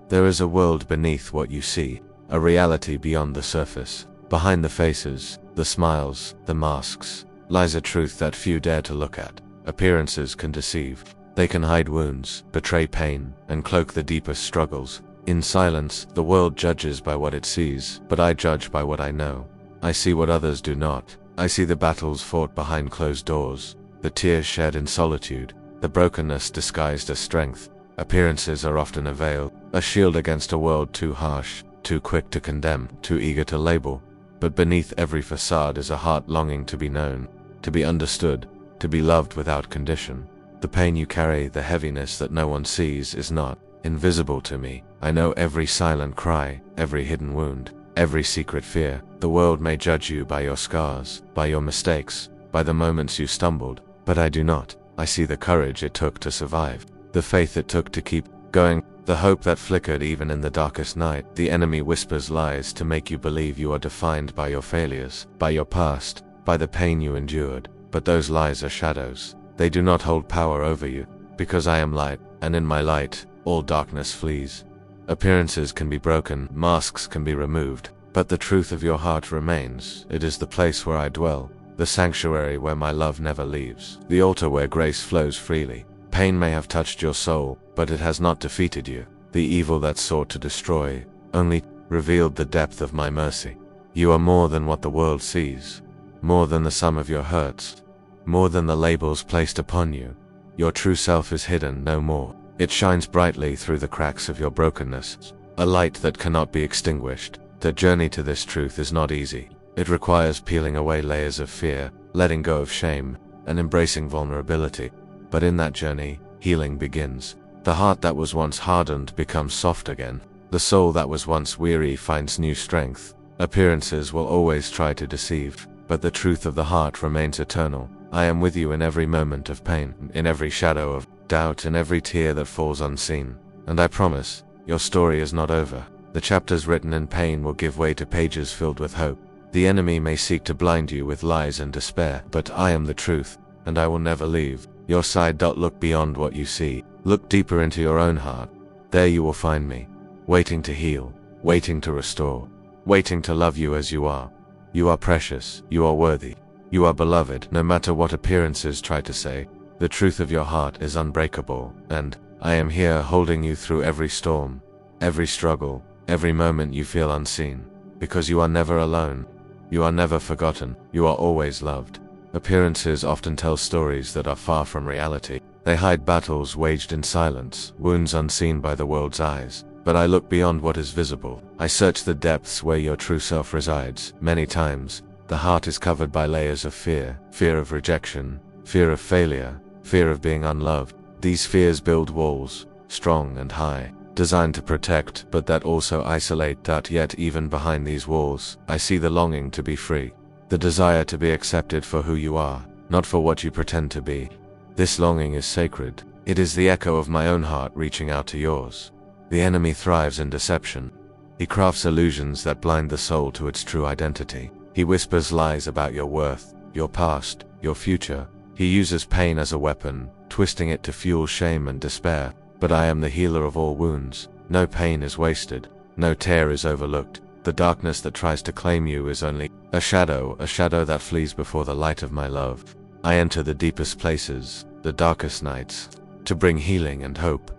There is a world beneath what you see, a reality beyond the surface. Behind the faces, the smiles, the masks, lies a truth that few dare to look at. Appearances can deceive. They can hide wounds, betray pain, and cloak the deepest struggles. In silence, the world judges by what it sees, but I judge by what I know. I see what others do not. I see the battles fought behind closed doors, the tears shed in solitude, the brokenness disguised as strength. Appearances are often a veil, a shield against a world too harsh, too quick to condemn, too eager to label. But beneath every facade is a heart longing to be known, to be understood, to be loved without condition. The pain you carry, the heaviness that no one sees, is not invisible to me. I know every silent cry, every hidden wound, every secret fear. The world may judge you by your scars, by your mistakes, by the moments you stumbled, but I do not. I see the courage it took to survive, the faith it took to keep going, the hope that flickered even in the darkest night. The enemy whispers lies to make you believe you are defined by your failures, by your past, by the pain you endured. But those lies are shadows. They do not hold power over you, because I am light, and in my light, all darkness flees. Appearances can be broken, masks can be removed, but the truth of your heart remains. It is the place where I dwell, the sanctuary where my love never leaves, the altar where grace flows freely. Pain may have touched your soul, but it has not defeated you. The evil that sought to destroy only revealed the depth of my mercy. You are more than what the world sees, more than the sum of your hurts, more than the labels placed upon you. Your true self is hidden no more. It shines brightly through the cracks of your brokenness, a light that cannot be extinguished. The journey to this truth is not easy. It requires peeling away layers of fear, letting go of shame, and embracing vulnerability. But in that journey, healing begins. The heart that was once hardened becomes soft again. The soul that was once weary finds new strength. Appearances will always try to deceive, but the truth of the heart remains eternal. I am with you in every moment of pain, in every shadow of doubt, in every tear that falls unseen. And I promise, your story is not over. The chapters written in pain will give way to pages filled with hope. The enemy may seek to blind you with lies and despair, but I am the truth, and I will never leave your side. Look beyond what you see. Look deeper into your own heart. There you will find me, waiting to heal, waiting to restore, waiting to love you as you are. You are precious, you are worthy, you are beloved. No matter what appearances try to say, the truth of your heart is unbreakable, and I am here holding you through every storm, every struggle, every moment you feel unseen, because you are never alone. You are never forgotten. You are always loved. Appearances often tell stories that are far from reality. They hide battles waged in silence, wounds unseen by the world's eyes. But I look beyond what is visible. I search the depths where your true self resides. Many times, the heart is covered by layers of fear, fear of rejection, fear of failure, fear of being unloved. These fears build walls, strong and high, designed to protect, but that also isolate. Yet even behind these walls, I see the longing to be free, the desire to be accepted for who you are, not for what you pretend to be. This longing is sacred. It is the echo of my own heart reaching out to yours. The enemy thrives in deception. He crafts illusions that blind the soul to its true identity. He whispers lies about your worth, your past, your future. He uses pain as a weapon, twisting it to fuel shame and despair. But I am the healer of all wounds. No pain is wasted. No tear is overlooked. The darkness that tries to claim you is only a shadow that flees before the light of my love. I enter the deepest places, the darkest nights, to bring healing and hope.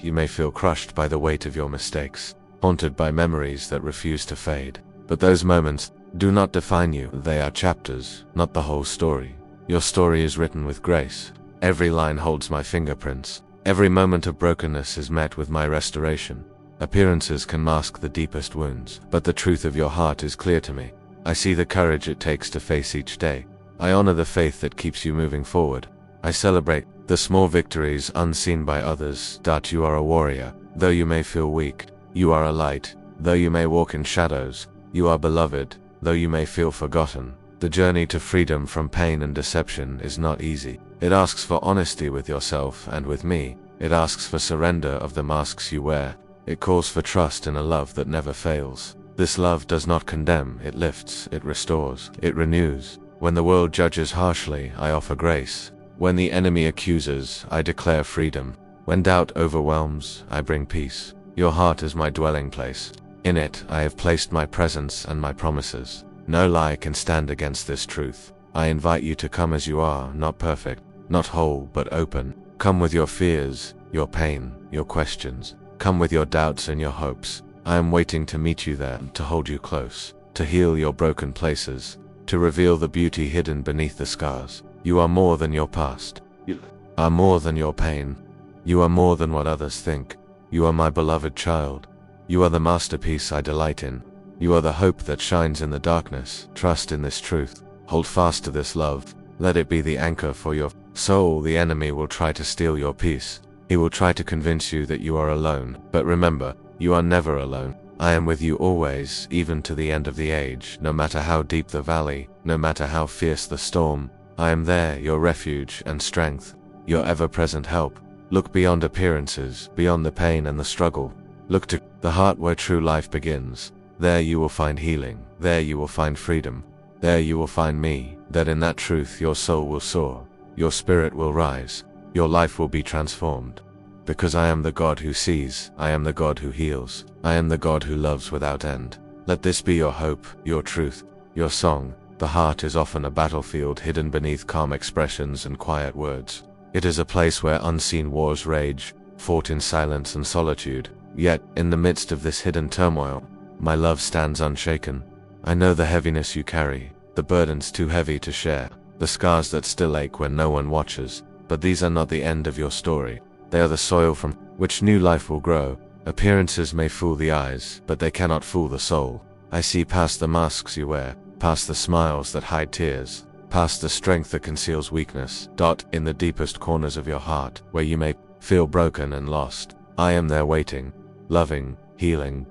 You may feel crushed by the weight of your mistakes, haunted by memories that refuse to fade. But those moments do not define you. They are chapters, not the whole story. Your story is written with grace. Every line holds my fingerprints. Every moment of brokenness is met with my restoration. Appearances can mask the deepest wounds, but the truth of your heart is clear to me. I see the courage it takes to face each day. I honor the faith that keeps you moving forward. I celebrate the small victories unseen by others. You are a warrior. Though you may feel weak, you are a light. Though you may walk in shadows, you are beloved. Though you may feel forgotten, the journey to freedom from pain and deception is not easy. It asks for honesty with yourself and with me. It asks for surrender of the masks you wear. It calls for trust in a love that never fails. This love does not condemn, it lifts, it restores, it renews. When the world judges harshly, I offer grace. When the enemy accuses, I declare freedom. When doubt overwhelms, I bring peace. Your heart is my dwelling place. In it I have placed my presence and my promises. No lie can stand against this truth. I invite you to come as you are, not perfect, not whole, but open. Come with your fears, your pain, your questions. Come with your doubts and your hopes. I am waiting to meet you there, to hold you close, to heal your broken places, to reveal the beauty hidden beneath the scars. You are more than your past. You are more than your pain. You are more than what others think. You are my beloved child. You are the masterpiece I delight in. You are the hope that shines in the darkness. Trust in this truth. Hold fast to this love. Let it be the anchor for your soul. The enemy will try to steal your peace. He will try to convince you that you are alone. But remember, you are never alone. I am with you always, even to the end of the age. No matter how deep the valley, no matter how fierce the storm, I am there, your refuge and strength, your ever-present help. Look beyond appearances, beyond the pain and the struggle. Look to the heart where true life begins. There you will find healing. There you will find freedom. There you will find me. That in that truth your soul will soar. Your spirit will rise. Your life will be transformed. Because I am the God who sees. I am the God who heals. I am the God who loves without end. Let this be your hope, your truth, your song. The heart is often a battlefield hidden beneath calm expressions and quiet words. It is a place where unseen wars rage, fought in silence and solitude. Yet, in the midst of this hidden turmoil, my love stands unshaken. I know the heaviness you carry, the burdens too heavy to share, the scars that still ache when no one watches. But these are not the end of your story. They are the soil from which new life will grow. Appearances may fool the eyes, but they cannot fool the soul. I see past the masks you wear, past the smiles that hide tears, past the strength that conceals weakness. In the deepest corners of your heart, where you may feel broken and lost, I am there waiting, loving, healing.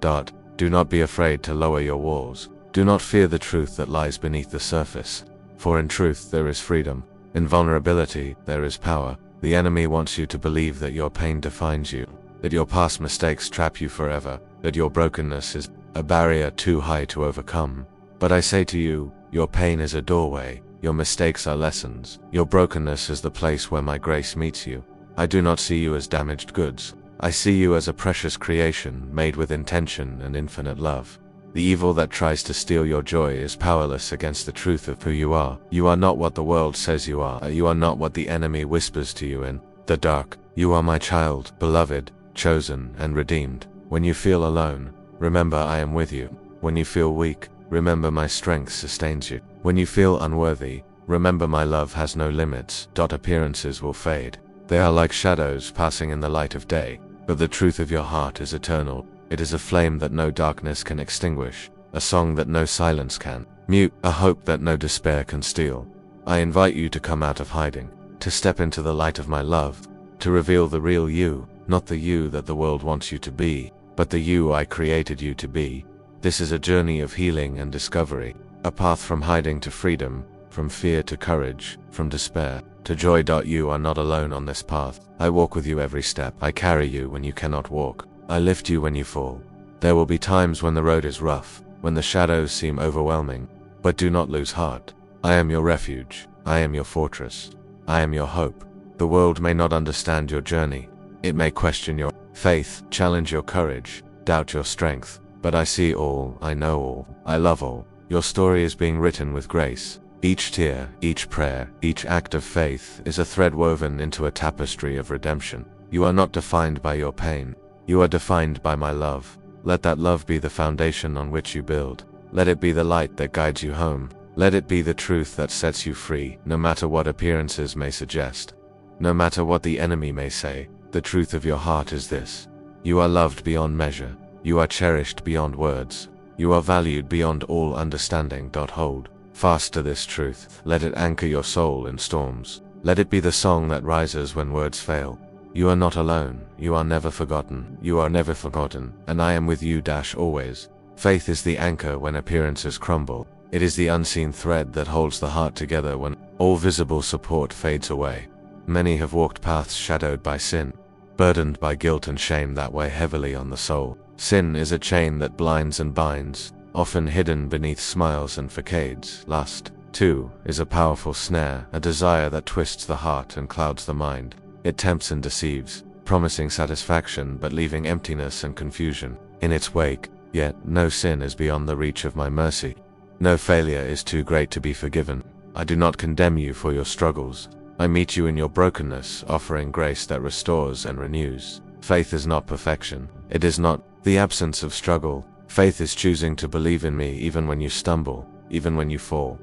Do not be afraid to lower your walls. Do not fear the truth that lies beneath the surface. For in truth there is freedom. In vulnerability there is power. The enemy wants you to believe that your pain defines you, that your past mistakes trap you forever, that your brokenness is a barrier too high to overcome. But I say to you, your pain is a doorway, your mistakes are lessons, your brokenness is the place where my grace meets you. I do not see you as damaged goods. I see you as a precious creation made with intention and infinite love. The evil that tries to steal your joy is powerless against the truth of who you are. You are not what the world says you are. You are not what the enemy whispers to you in the dark. You are my child, beloved, chosen, and redeemed. When you feel alone, remember I am with you. When you feel weak, remember my strength sustains you. When you feel unworthy, remember my love has no limits. Appearances will fade. They are like shadows passing in the light of day. But the truth of your heart is eternal. It is a flame that no darkness can extinguish, a song that no silence can mute, a hope that no despair can steal. I invite you to come out of hiding, to step into the light of my love, to reveal the real you, not the you that the world wants you to be, but the you I created you to be. This is a journey of healing and discovery, a path from hiding to freedom, from fear to courage, from despair to joy. You are not alone on this path. I walk with you every step. I carry you when you cannot walk. I lift you when you fall. There will be times when the road is rough, when the shadows seem overwhelming, but do not lose heart. I am your refuge. I am your fortress. I am your hope. The world may not understand your journey. It may question your faith, challenge your courage, doubt your strength, but I see all, I know all, I love all. Your story is being written with grace. Each tear, each prayer, each act of faith is a thread woven into a tapestry of redemption. You are not defined by your pain. You are defined by my love. Let that love be the foundation on which you build. Let it be the light that guides you home. Let it be the truth that sets you free, no matter what appearances may suggest. No matter what the enemy may say, the truth of your heart is this. You are loved beyond measure. You are cherished beyond words. You are valued beyond all understanding. Hold fast to this truth. Let it anchor your soul in storms. Let it be the song that rises when words fail. You are not alone. You are never forgotten. You are never forgotten, and I am with you. Always. Faith is the anchor when appearances crumble. It is the unseen thread that holds the heart together when all visible support fades away. Many have walked paths shadowed by sin, burdened by guilt and shame that weigh heavily on the soul. Sin is a chain that blinds and binds, often hidden beneath smiles and facades. Lust, too, is a powerful snare, a desire that twists the heart and clouds the mind. It tempts and deceives, promising satisfaction but leaving emptiness and confusion in its wake. Yet no sin is beyond the reach of my mercy. No failure is too great to be forgiven. I do not condemn you for your struggles. I meet you in your brokenness, offering grace that restores and renews. Faith is not perfection. It is not the absence of struggle. Faith is choosing to believe in me even when you stumble, even when you fall.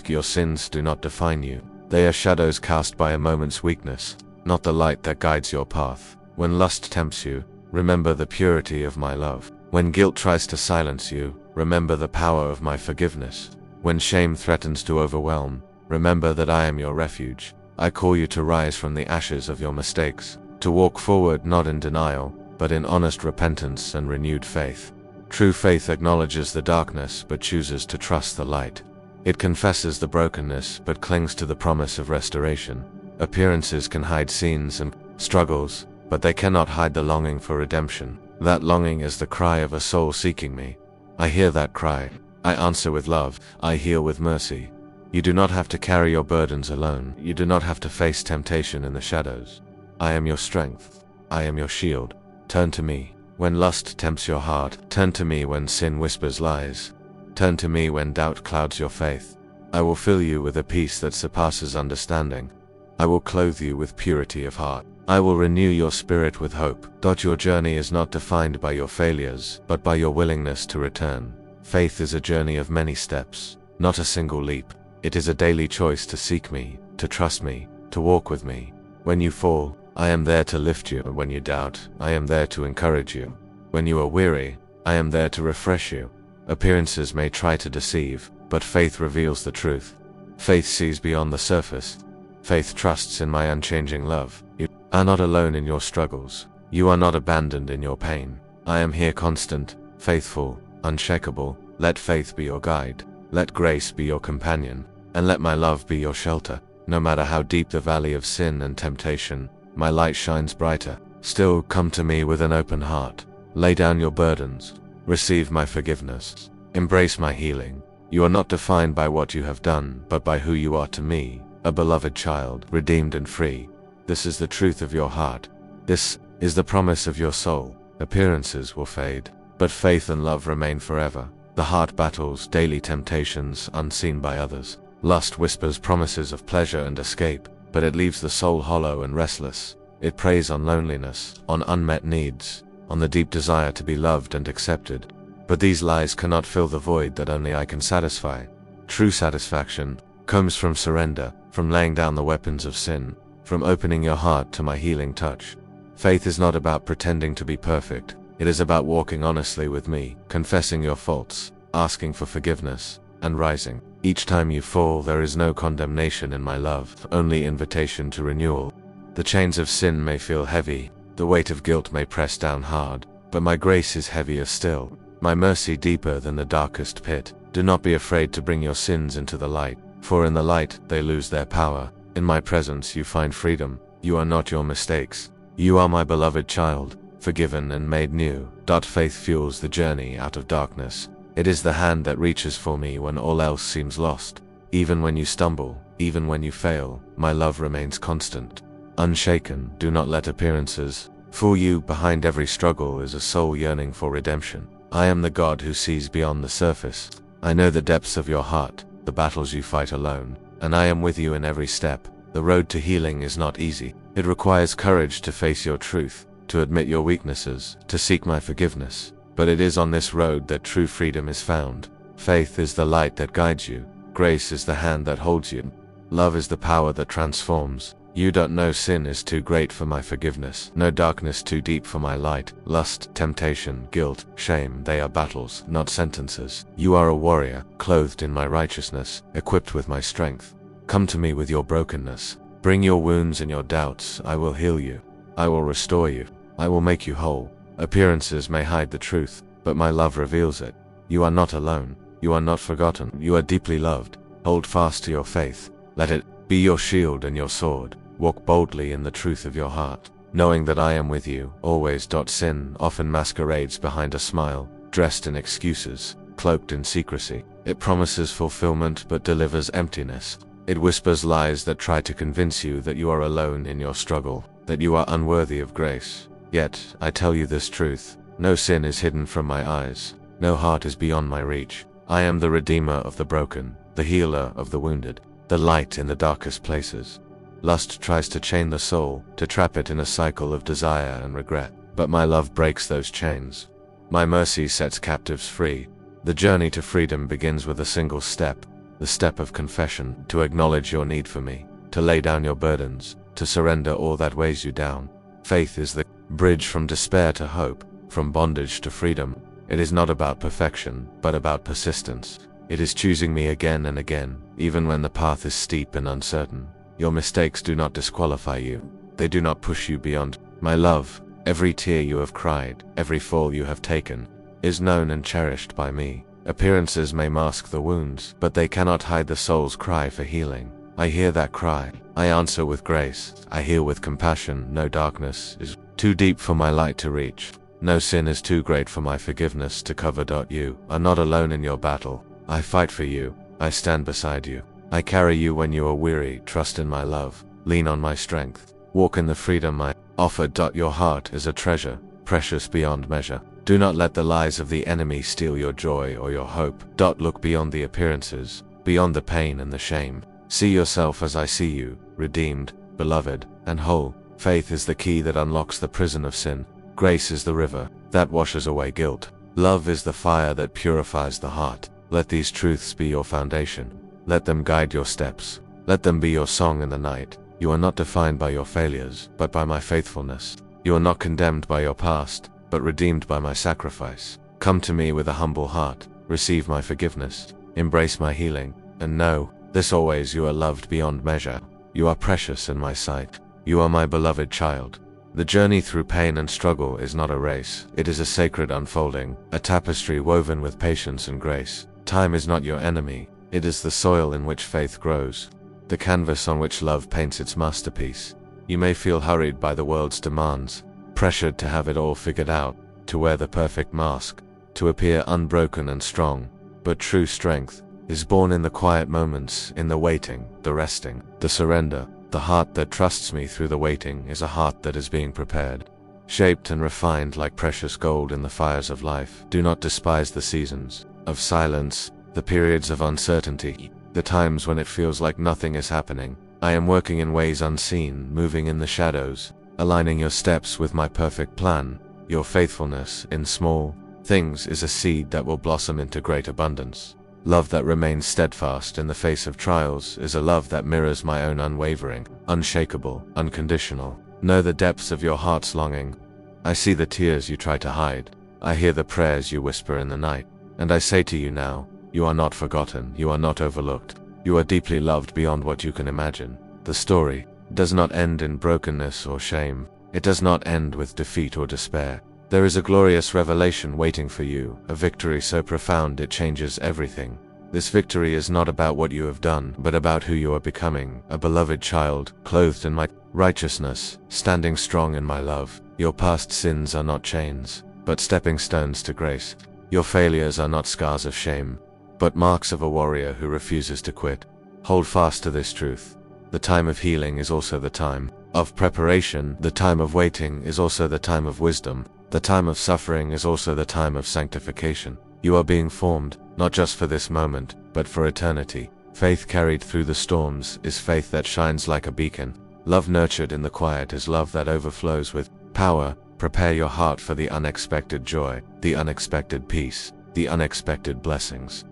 Your sins do not define you. They are shadows cast by a moment's weakness, not the light that guides your path. When lust tempts you, remember the purity of my love. When guilt tries to silence you, remember the power of my forgiveness. When shame threatens to overwhelm, remember that I am your refuge. I call you to rise from the ashes of your mistakes, to walk forward not in denial, but in honest repentance and renewed faith. True faith acknowledges the darkness but chooses to trust the light. It confesses the brokenness but clings to the promise of restoration. Appearances can hide sins and struggles, but they cannot hide the longing for redemption. That longing is the cry of a soul seeking me. I hear that cry. I answer with love. I heal with mercy. You do not have to carry your burdens alone. You do not have to face temptation in the shadows. I am your strength. I am your shield. Turn to me when lust tempts your heart. Turn to me when sin whispers lies. Turn to me when doubt clouds your faith. I will fill you with a peace that surpasses understanding. I will clothe you with purity of heart. I will renew your spirit with hope. Your journey is not defined by your failures, but by your willingness to return. Faith is a journey of many steps, not a single leap. It is a daily choice to seek me, to trust me, to walk with me. When you fall, I am there to lift you. When you doubt, I am there to encourage you. When you are weary, I am there to refresh you. Appearances may try to deceive, but faith reveals the truth. Faith sees beyond the surface. Faith trusts in my unchanging love. You are not alone in your struggles. You are not abandoned in your pain. I am here constant, faithful, unshakable. Let faith be your guide. Let grace be your companion. And let my love be your shelter. No matter how deep the valley of sin and temptation, my light shines brighter. Still come to me with an open heart. Lay down your burdens. Receive my forgiveness. Embrace my healing. You are not defined by what you have done, but by who you are to me, a beloved child, redeemed and free. This is the truth of your heart. This is the promise of your soul. Appearances will fade, but faith and love remain forever. The heart battles daily temptations unseen by others. Lust whispers promises of pleasure and escape, but it leaves the soul hollow and restless. It preys on loneliness, on unmet needs, on the deep desire to be loved and accepted. But these lies cannot fill the void that only I can satisfy. True satisfaction comes from surrender, from laying down the weapons of sin, from opening your heart to my healing touch. Faith is not about pretending to be perfect. It is about walking honestly with me, confessing your faults, asking for forgiveness, and rising. Each time you fall, there is no condemnation in my love, only invitation to renewal. The chains of sin may feel heavy, the weight of guilt may press down hard, but my grace is heavier still, my mercy deeper than the darkest pit. Do not be afraid to bring your sins into the light, for in the light they lose their power. In my presence you find freedom. You are not your mistakes. You are my beloved child, forgiven and made new. Faith fuels the journey out of darkness. It is the hand that reaches for me when all else seems lost. Even when you stumble, even when you fail, my love remains constant. Unshaken. Do not let appearances fool you. Behind every struggle is a soul yearning for redemption. I am the God who sees beyond the surface. I know the depths of your heart, the battles you fight alone, and I am with you in every step. The road to healing is not easy. It requires courage to face your truth, to admit your weaknesses, to seek my forgiveness. But it is on this road that true freedom is found. Faith is the light that guides you. Grace is the hand that holds you. Love is the power that transforms. You don't know sin is too great for my forgiveness, no darkness too deep for my light. Lust, temptation, guilt, shame, they are battles, not sentences. You are a warrior, clothed in my righteousness, equipped with my strength. Come to me with your brokenness. Bring your wounds and your doubts. I will heal you. I will restore you. I will make you whole. Appearances may hide the truth, but my love reveals it. You are not alone. You are not forgotten. You are deeply loved. Hold fast to your faith. Let it be your shield and your sword. Walk boldly in the truth of your heart, knowing that I am with you, always. Sin often masquerades behind a smile, dressed in excuses, cloaked in secrecy. It promises fulfillment but delivers emptiness. It whispers lies that try to convince you that you are alone in your struggle. that you are unworthy of grace. Yet, I tell you this truth, no sin is hidden from my eyes, no heart is beyond my reach. I am the Redeemer of the broken, the healer of the wounded, the light in the darkest places. Lust tries to chain the soul, to trap it in a cycle of desire and regret, but my love breaks those chains. My mercy sets captives free. The journey to freedom begins with a single step, the step of confession, to acknowledge your need for me, to lay down your burdens, to surrender all that weighs you down. Faith is the bridge from despair to hope, from bondage to freedom. It is not about perfection, but about persistence. It is choosing me again and again, even when the path is steep and uncertain. Your mistakes do not disqualify you. They do not push you beyond. My love, every tear you have cried, every fall you have taken, is known and cherished by me. Appearances may mask the wounds, but they cannot hide the soul's cry for healing. I hear that cry. I answer with grace. I heal with compassion. No darkness is too deep for my light to reach. No sin is too great for my forgiveness to cover. You are not alone in your battle. I fight for you. I stand beside you. I carry you when you are weary. Trust in my love. Lean on my strength. Walk in the freedom I offer. Your heart is a treasure, precious beyond measure. Do not let the lies of the enemy steal your joy or your hope. Look beyond the appearances, beyond the pain and the shame. See yourself as I see you, redeemed, beloved, and whole. Faith is the key that unlocks the prison of sin. Grace is the river that washes away guilt. Love is the fire that purifies the heart. Let these truths be your foundation. Let them guide your steps. Let them be your song in the night. You are not defined by your failures, but by my faithfulness. You are not condemned by your past, but redeemed by my sacrifice. Come to me with a humble heart, receive my forgiveness, embrace my healing, and know, this always, you are loved beyond measure. You are precious in my sight. You are my beloved child. The journey through pain and struggle is not a race. It is a sacred unfolding, a tapestry woven with patience and grace. Time is not your enemy. It is the soil in which faith grows, the canvas on which love paints its masterpiece. You may feel hurried by the world's demands, pressured to have it all figured out, to wear the perfect mask, to appear unbroken and strong. But true strength is born in the quiet moments, in the waiting, the resting, the surrender. The heart that trusts me through the waiting is a heart that is being prepared, shaped and refined like precious gold in the fires of life. Do not despise the seasons of silence, the periods of uncertainty, the times when it feels like nothing is happening. I am working in ways unseen, moving in the shadows, aligning your steps with my perfect plan. Your faithfulness in small things is a seed that will blossom into great abundance. Love that remains steadfast in the face of trials is a love that mirrors my own, unwavering, unshakable, unconditional. Know the depths of your heart's longing. I see the tears you try to hide. I hear the prayers you whisper in the night. And I say to you now, you are not forgotten, you are not overlooked. You are deeply loved beyond what you can imagine. The story does not end in brokenness or shame. It does not end with defeat or despair. There is a glorious revelation waiting for you, a victory so profound it changes everything. This victory is not about what you have done, but about who you are becoming, a beloved child, clothed in my righteousness, standing strong in my love. Your past sins are not chains, but stepping stones to grace. Your failures are not scars of shame, but marks of a warrior who refuses to quit. Hold fast to this truth. The time of healing is also the time of preparation. The time of waiting is also the time of wisdom. The time of suffering is also the time of sanctification. You are being formed, not just for this moment, but for eternity. Faith carried through the storms is faith that shines like a beacon. Love nurtured in the quiet is love that overflows with power. Prepare your heart for the unexpected joy, the unexpected peace, the unexpected blessings.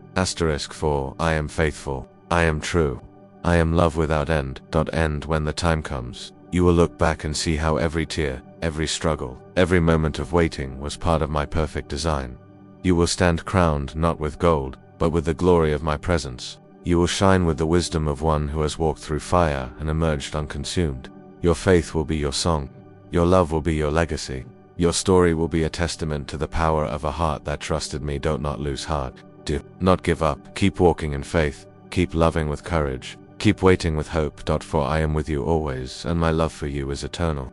For I am faithful, I am true, I am love without end. End when the time comes. You will look back and see how every tear, every struggle, every moment of waiting was part of my perfect design. You will stand crowned not with gold, but with the glory of my presence. You will shine with the wisdom of one who has walked through fire and emerged unconsumed. Your faith will be your song. Your love will be your legacy. Your story will be a testament to the power of a heart that trusted me. Do not lose heart. Do not give up. Keep walking in faith. Keep loving with courage. Keep waiting with hope. For I am with you always, and my love for you is eternal.